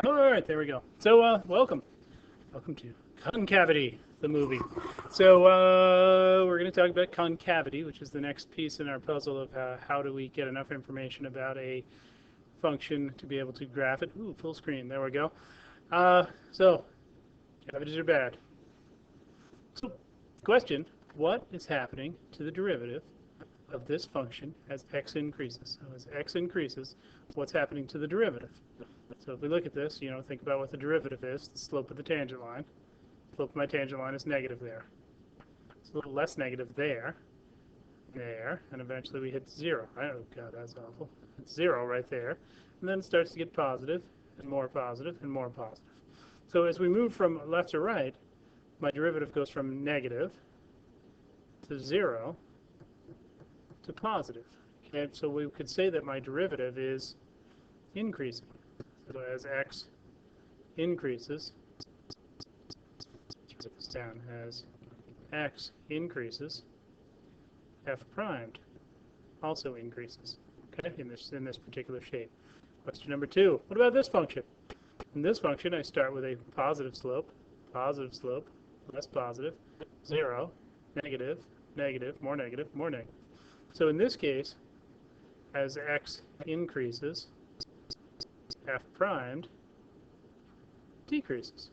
All right, there we go. So, welcome. Welcome to Concavity, the movie. So, we're going to talk about concavity, which is the next piece in our puzzle of how do we get enough information about a function to be able to graph it. Ooh, full screen. There we go. So, cavities are bad. So, question, what is happening to the derivative of this function as x increases? So as x increases, what's happening to the derivative? So if we look at this, think about what the derivative is, the slope of the tangent line. The slope of my tangent line is negative there. It's a little less negative there, and eventually we hit 0. Oh, God, that's awful. It's 0 right there. And then it starts to get positive, and more positive, and more positive. So as we move from left to right, my derivative goes from negative to 0 to positive. Okay, so we could say that my derivative is increasing. So as x increases, let's write this down, as x increases, f primed also increases. Okay, in this particular shape. Question number 2. What about this function? In this function, I start with a positive slope, less positive, 0, negative, negative, more negative, more negative. So in this case, as x increases, f primed decreases.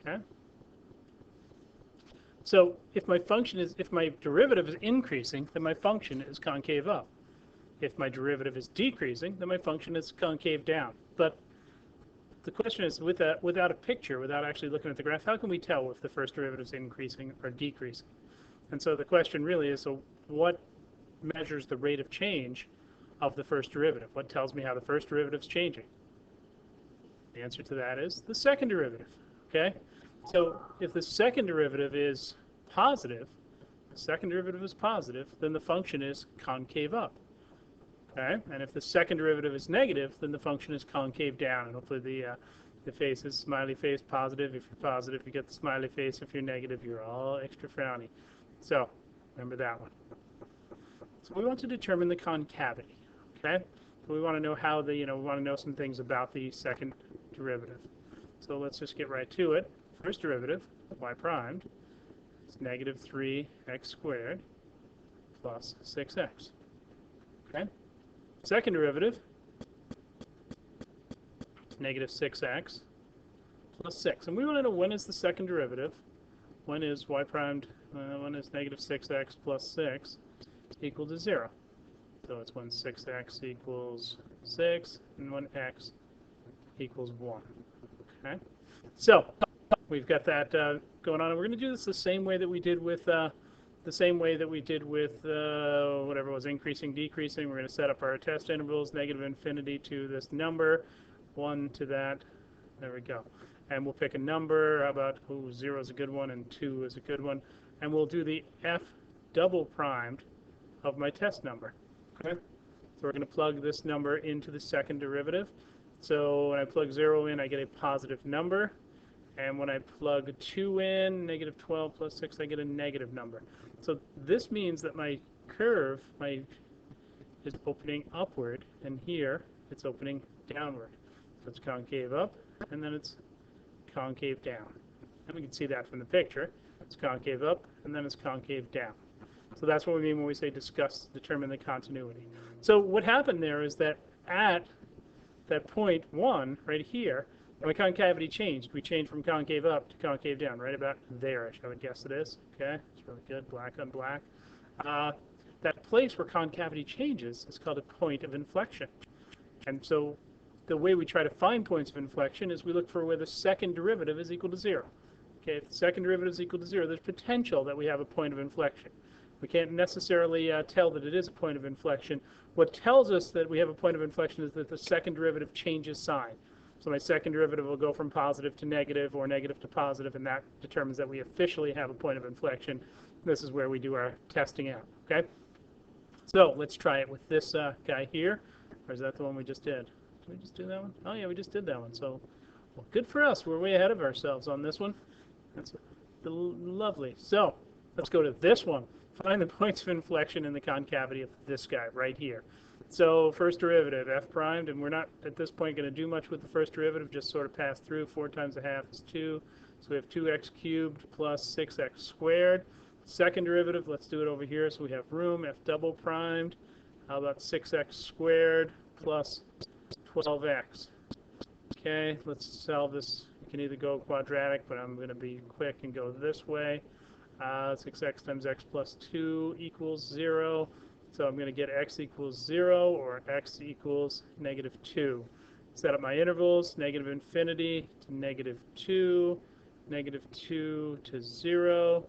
Okay? So if my derivative is increasing, then my function is concave up. If my derivative is decreasing, then my function is concave down. But the question is, without a picture, without actually looking at the graph, how can we tell if the first derivative is increasing or decreasing? And so the question really is, so what measures the rate of change of the first derivative? What tells me how the first derivative is changing? The answer to that is the second derivative. Okay? So if the second derivative is positive, then the function is concave up. Okay? And if the second derivative is negative, then the function is concave down. And hopefully the face is smiley face positive. If you're positive, you get the smiley face. If you're negative, you're all extra frowny. So remember that one. So we want to determine the concavity. Okay? So we want to know how we want to know some things about the second derivative. So let's just get right to it. First derivative, y primed, is negative 3x squared plus 6x. Okay? Second derivative, negative 6x plus 6. And we want to know when is the second derivative, when is y primed, when is negative 6x plus 6 equal to 0. So it's when 6x equals 6 and when x equals 1. Okay? So we've got that going on, and we're going to do this the same way that we did with whatever was increasing, decreasing. We're going to set up our test intervals, negative infinity to this number, 1 to that. There we go. And we'll pick a number. How about 0 is a good one and 2 is a good one. And we'll do the f double primed of my test number. Okay? So we're going to plug this number into the second derivative. So when I plug 0 in, I get a positive number. And when I plug 2 in, negative 12 plus 6, I get a negative number. So this means that my curve is opening upward, and here it's opening downward. So it's concave up, and then it's concave down. And we can see that from the picture. It's concave up, and then it's concave down. So that's what we mean when we say determine the continuity. So what happened there is that at that point 1 right here, my concavity changed. We changed from concave up to concave down, right about there-ish, I would guess it is. Okay, it's really good, black on black. That place where concavity changes is called a point of inflection. And so the way we try to find points of inflection is we look for where the second derivative is equal to 0. Okay, if the second derivative is equal to 0, there's potential that we have a point of inflection. We can't necessarily tell that it is a point of inflection. What tells us that we have a point of inflection is that the second derivative changes sign. So my second derivative will go from positive to negative or negative to positive, and that determines that we officially have a point of inflection. This is where we do our testing out. Okay? So let's try it with this guy here. Or is that the one we just did? Did we just do that one? Oh, yeah, we just did that one. So well, good for us. We're way ahead of ourselves on this one. That's lovely. So let's go to this one. Find the points of inflection in the concavity of this guy right here. so first derivative, f primed, and we're not at this point going to do much with the first derivative, just sort of pass through. 4 times a half is 2. So we have 2x cubed plus 6x squared. Second derivative, let's do it over here so we have room. F double primed. How about 6x squared plus 12x? Okay, let's solve this. You can either go quadratic, but I'm going to be quick and go this way. 6x times x plus 2 equals 0. So I'm going to get x equals 0 or x equals negative 2. Set up my intervals, negative infinity to negative 2, negative 2 to 0,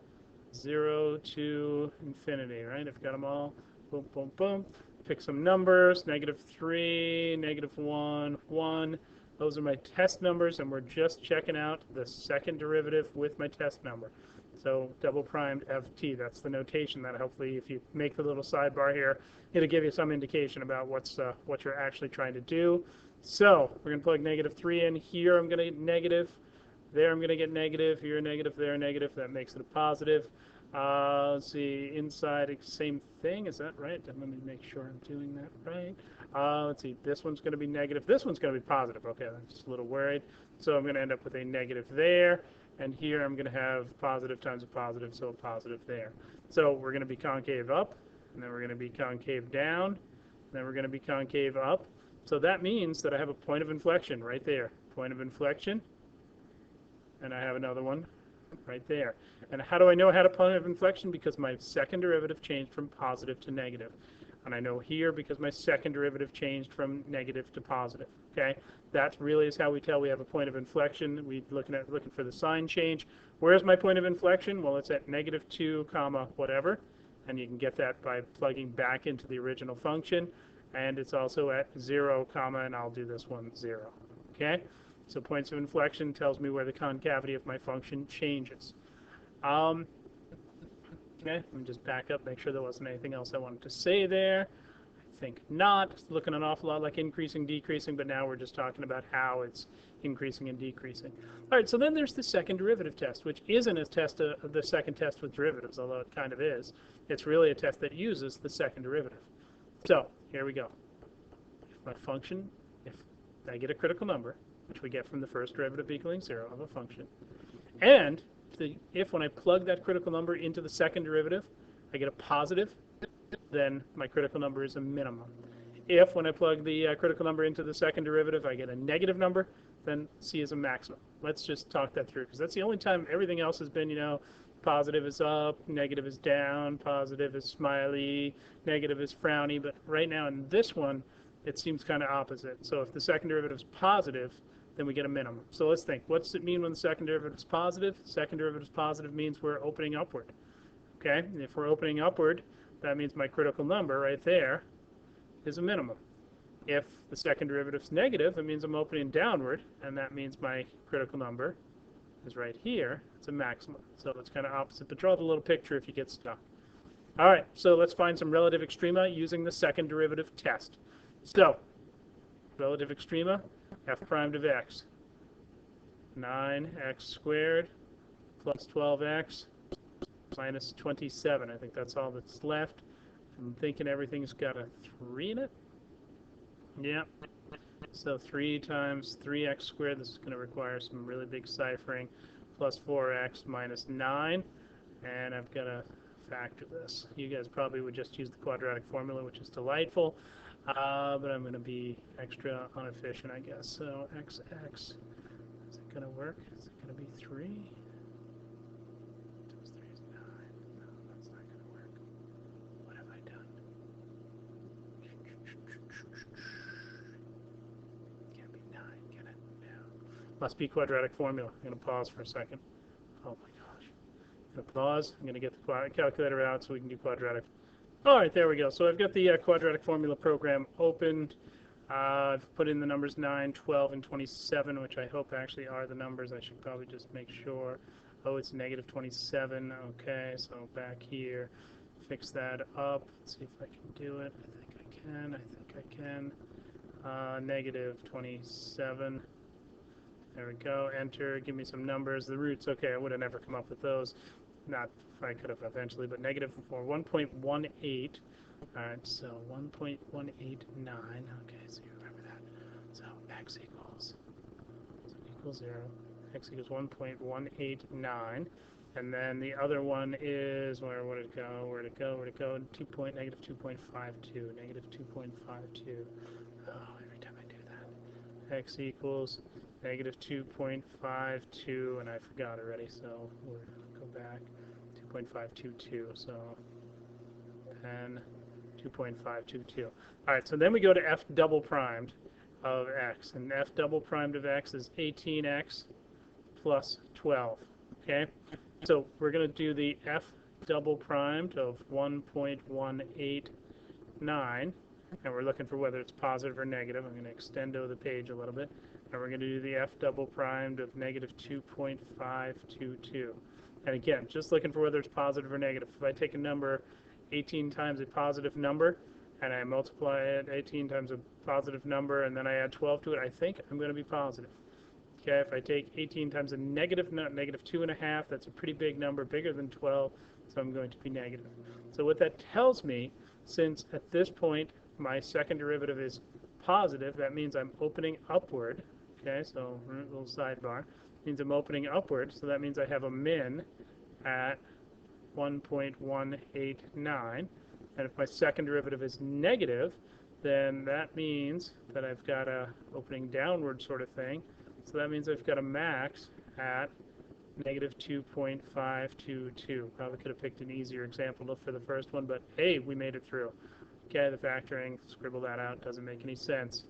0 to infinity, right? I've got them all. Boom, boom, boom. Pick some numbers, negative 3, negative 1, 1. Those are my test numbers, and we're just checking out the second derivative with my test number. So double primed ft, that's the notation that hopefully if you make the little sidebar here, it'll give you some indication about what you're actually trying to do. So we're going to plug negative 3 in. Here I'm going to get negative. There I'm going to get negative. Here negative, there negative. That makes it a positive. Let's see, inside, same thing. Is that right? Let me make sure I'm doing that right. Let's see, this one's going to be negative. This one's going to be positive. Okay, I'm just a little worried. So I'm going to end up with a negative there. And here I'm going to have positive times a positive, so a positive there. So we're going to be concave up, and then we're going to be concave down, and then we're going to be concave up. So that means that I have a point of inflection right there. Point of inflection. And I have another one right there. And how do I know I had a point of inflection? Because my second derivative changed from positive to negative. And I know here because my second derivative changed from negative to positive. Okay, that really is how we tell we have a point of inflection. We're looking for the sign change. Where's my point of inflection? Well, it's at negative 2 comma whatever, and you can get that by plugging back into the original function. And it's also at 0 comma, and I'll do this one 0. Okay, so points of inflection tells me where the concavity of my function changes. Okay, let me just back up, make sure there wasn't anything else I wanted to say there. I think not. It's looking an awful lot like increasing, decreasing, but now we're just talking about how it's increasing and decreasing. All right, so then there's the second derivative test, which isn't a test of the second test with derivatives, although it kind of is. It's really a test that uses the second derivative. So here we go. If my function, if I get a critical number, which we get from the first derivative equaling 0 of a function, and if when I plug that critical number into the second derivative, I get a positive, then my critical number is a minimum. If when I plug the critical number into the second derivative, I get a negative number, then C is a maximum. Let's just talk that through, because that's the only time everything else has been, you know, positive is up, negative is down, positive is smiley, negative is frowny. But right now in this one, it seems kind of opposite. So if the second derivative is positive, then we get a minimum. So let's think, what's it mean when the second derivative is positive? Second derivative is positive means we're opening upward. Okay, and if we're opening upward, that means my critical number right there is a minimum. If the second derivative is negative, it means I'm opening downward, and that means my critical number is right here. It's a maximum. So it's kind of opposite, but draw the little picture if you get stuck. All right, so let's find some relative extrema using the second derivative test. So relative extrema, f primed of x, 9x squared plus 12x minus 27. I think that's all that's left. I'm thinking everything's got a 3 in it. Yeah. So 3 times 3x squared, this is going to require some really big ciphering, plus 4x minus 9. And I've got to factor this. You guys probably would just use the quadratic formula, which is delightful. But I'm going to be extra inefficient, I guess. So xx, is it going to work? Is it going to be 3? Times 3 is 9. No, that's not going to work. What have I done? Can't be 9, can it? No. Must be quadratic formula. I'm going to pause for a second. Oh my gosh. I'm going to pause. I'm going to get the calculator out so we can do quadratic. All right, there we go. So I've got the quadratic formula program opened. I've put in the numbers 9, 12, and 27, which I hope actually are the numbers. I should probably just make sure. Oh, it's negative 27. Okay, so back here, fix that up. Let's see if I can do it. I think I can. I think I can. Negative 27. There we go. Enter. Give me some numbers. The roots. Okay, I would have never come up with those. Not I could have eventually, but negative for 1.18. All right, so 1.189. Okay, so you remember that. So x equals 0. X equals 1.189. And then the other one is, where would it go? Where'd it go? Where'd it go? Negative 2.52. Negative 2.52. Oh, every time I do that. X equals negative 2.52, and I forgot already, so we'll go back. 2.522, so then 2.522. All right, so then we go to f double primed of x, and f double primed of x is 18x plus 12, okay? So we're going to do the f double primed of 1.189, and we're looking for whether it's positive or negative. I'm going to extendo the page a little bit, and we're going to do the f double primed of negative 2.522. And again, just looking for whether it's positive or negative. If I take a number 18 times a positive number, and I multiply it 18 times a positive number, and then I add 12 to it, I think I'm going to be positive. Okay, if I take 18 times a negative 2.5, that's a pretty big number, bigger than 12, so I'm going to be negative. So what that tells me, since at this point my second derivative is positive, that means I'm opening upward. Okay, so a little sidebar. Means I'm opening upward, so that means I have a min at 1.189. And if my second derivative is negative, then that means that I've got a opening downward sort of thing. So that means I've got a max at negative 2.522. Probably could have picked an easier example for the first one, but hey, we made it through. Okay, the factoring, scribble that out, doesn't make any sense.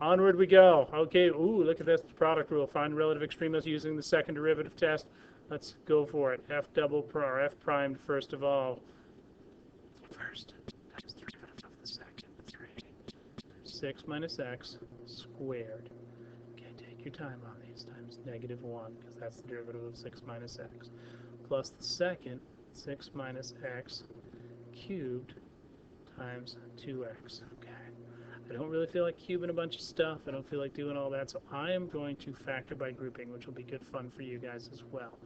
Onward we go. Okay, ooh, look at this product rule. Find relative extremes using the second derivative test. Let's go for it. F primed first of all. First, times the derivative of the second. 6 minus x squared. Okay, take your time on these, times negative 1, because that's the derivative of 6 minus x. Plus the second, 6 minus x cubed times 2x. Okay. I don't really feel like cubing a bunch of stuff. I don't feel like doing all that, so I am going to factor by grouping, which will be good fun for you guys as well.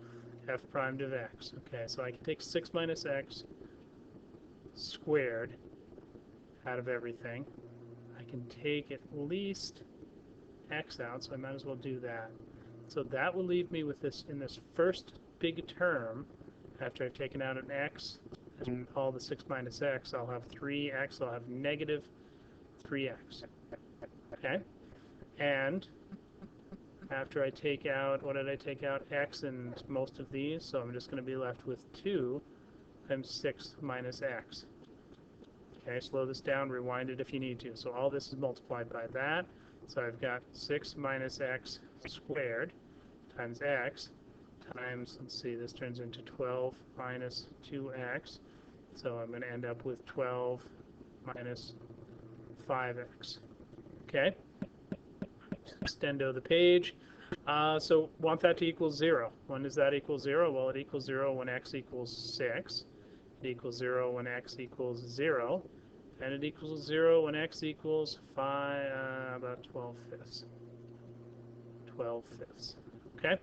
F primed of x. Okay, so I can take 6 minus x squared out of everything. I can take at least x out, so I might as well do that. So that will leave me with this, in this first big term, after I've taken out an x and all the 6 minus x, I'll have 3x, I'll have negative 3x. Okay? And after I take out, what did I take out? X and most of these, so I'm just going to be left with 2 times 6 minus x. Okay, slow this down, rewind it if you need to. So all this is multiplied by that. So I've got 6 minus x squared times x times, let's see, this turns into 12 minus 2x. So I'm going to end up with 12 minus 5x. Okay? Extendo the page. So want that to equal 0. When does that equal 0? Well, it equals 0 when x equals 6. It equals 0 when x equals 0. And it equals 0 when x equals about 12 fifths. 12 fifths. Okay?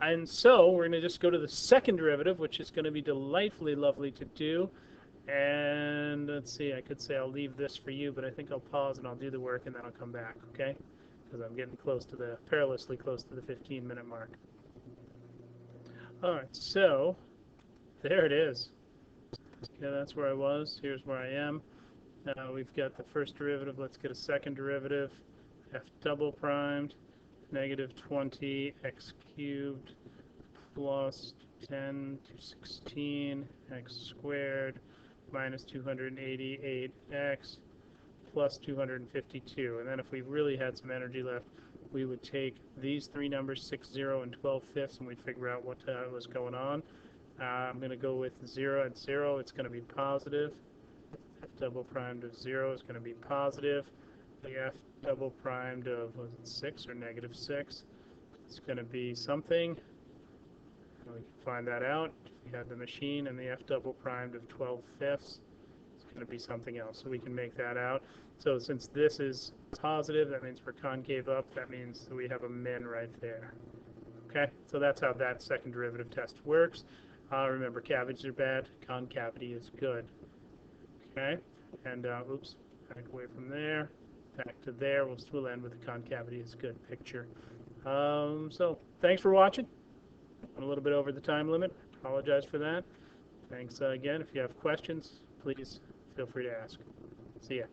And so we're going to just go to the second derivative, which is going to be delightfully lovely to do. And let's see, I could say I'll leave this for you, but I think I'll pause and I'll do the work and then I'll come back, okay? Because I'm getting close to the, perilously close to the 15-minute mark. All right, so there it is. Okay, that's where I was. Here's where I am. We've got the first derivative. Let's get a second derivative. F double primed, negative 20 x cubed plus 10 to 16 x squared minus 288x plus 252. And then if we really had some energy left, we would take these three numbers, 6, 0, and 12 fifths, and we'd figure out what was going on. I'm going to go with 0 at 0. It's going to be positive. F double primed of 0 is going to be positive. The F double primed of, was it 6 or negative 6? It's going to be something. We can find that out. If we had the machine, and the F double primed of 12 fifths, it's going to be something else. So we can make that out. So since this is positive, that means we're concave up. That means that we have a min right there. Okay, so that's how that second derivative test works. Remember, cavities are bad. Concavity is good. Okay, And oops, back away from there, back to there. We'll end with the concavity. It's a good picture. So thanks for watching. I'm a little bit over the time limit. Apologize for that. Thanks again. If you have questions, please feel free to ask. See ya.